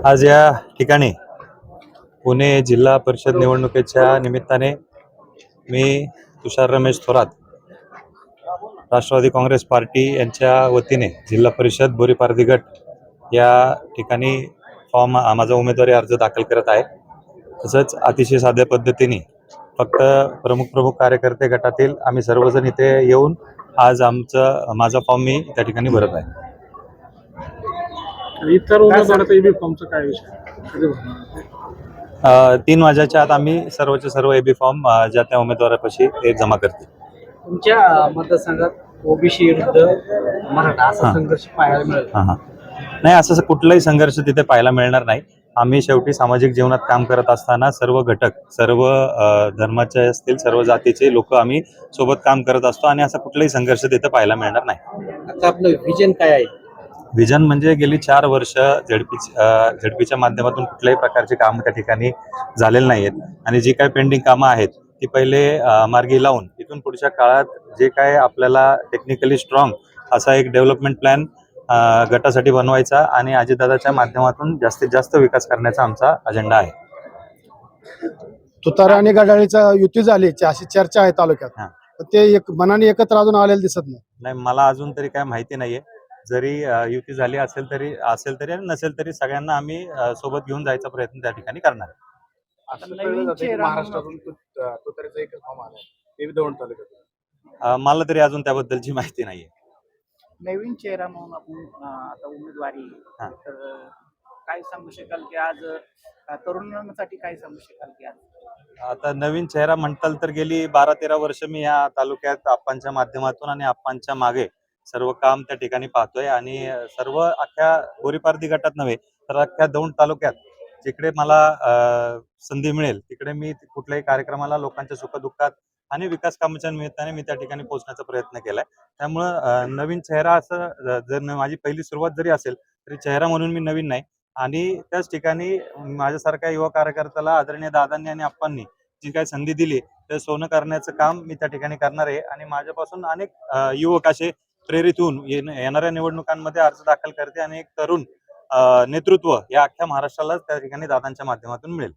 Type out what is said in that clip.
आज या ठिकाणी पुणे जिल्हा परिषद निवडणुकीच्या निमित्ताने मी तुषार रमेश थोरात राष्ट्रवादी काँग्रेस पार्टी यांच्या वतीने जिल्हा परिषद बोरीपारधी गट या ठिकाणी माझा उमेदवारी अर्ज दाखल करत आहे। तसंच अतिशय साध्या पद्धतीने फक्त प्रमुख कार्यकर्ते गटातील आम्ही सर्वजण इथे येऊन आज माझा फॉर्म मी त्या ठिकाणी भरत आहे। इतर उमेदवाराचा एबी फॉर्मचा काय विषय? 3 वाजेच्या आत आम्ही सर्वचे सर्व एबी फॉर्म ज्या त्या उमेदवारापाशी ते जमा करतील। तुमच्या मतदारसंघात ओबीसी विरुद्ध मराठा असा संघर्ष पाहायला मिळेल? नाही, असं कुठलाही संघर्ष तिथे पाहायला मिळणार नाही। आम्ही शेवटी सामाजिक जीवनात काम करत असताना सर्व घटक, सर्व धर्माचे असतील, सर्व जातीचे लोक आम्ही सोबत काम करत असतो आणि असा कुठलाही संघर्ष तिथे पाहायला मिळणार नाही। आता आपलं विजन काय आहे? विजन म्हणजे गेली 4 वर्ष झेडपीच्या माध्यमातून कुठल्याही प्रकारचे काम त्या ठिकाणी झालेले नाहीत आणि जी काही पेंडिंग कामं आहेत ती पहिले मार्गी लावून इथून पुढच्या काळात जे काय आपल्याला टेक्निकली स्ट्रॉंग असा एक डेव्हलपमेंट प्लॅन गटासाठी बनवायचा आणि अजितदादाच्या माध्यमातून जास्तीत जास्त विकास करण्याचा आमचा अजेंडा आहे। तुतारा आणि घड्याळीचा युती झाली अशी चर्चा आहे तालुक्यात, ते एक मनाने एकत्र अजून आलेलं दिसत नाही। मला अजून तरी काय माहिती नाहीये। जरी युती झाली असेल तरी आणि नसेल तरी सगळ्यांना आम्ही सोबत घेऊन जायचा प्रयत्न त्या ठिकाणी करणार आहे। महाराष्ट्रातून तुतारीचा एकच फॉर्म आलाय, ते बी दौंड तालुक्यात। मला तरी अजून त्याबद्दलची माहिती नाहीये। नवीन चेहरा म्हणून आपण आता उमेदवारी तर काय सांगू शकाल की आज तरुणांसाठी काय सांगू शकाल की आज? आता नवीन चेहरा म्हणताल तर गेली 12-13 वर्ष मी या तालुक्यात आप्पांच्या माध्यमातून आणि आप्पांच्या मागे सर्व काम त्या ठिकाणी पाहतोय आणि सर्व अख्ख्या बोरीपारधी गटात नव्हे तर अख्ख्या दौंड तालुक्यात जिकडे मला संधी मिळेल तिकडे मी कुठल्याही कार्यक्रमाला लोकांच्या सुखदुःखात आणि विकास कामाच्या निमित्ताने मी त्या ठिकाणी पोहोचण्याचा प्रयत्न केलाय। त्यामुळं नवीन चेहरा असं जर माझी पहिली सुरुवात जरी असेल तरी चेहरा म्हणून मी नवीन नाही आणि त्याच ठिकाणी माझ्यासारख्या युवा कार्यकर्त्याला आदरणीय दादांनी आणि आप्पांनी जी काही संधी दिली ते सोनं करण्याचं काम मी त्या ठिकाणी करणार आहे आणि माझ्यापासून अनेक युवक असे प्रेरित होऊन येणाऱ्या निवडणुकांमध्ये अर्ज दाखल करते आणि एक तरुण नेतृत्व या अख्ख्या महाराष्ट्राला त्या ठिकाणी दादांच्या माध्यमातून मिळेल।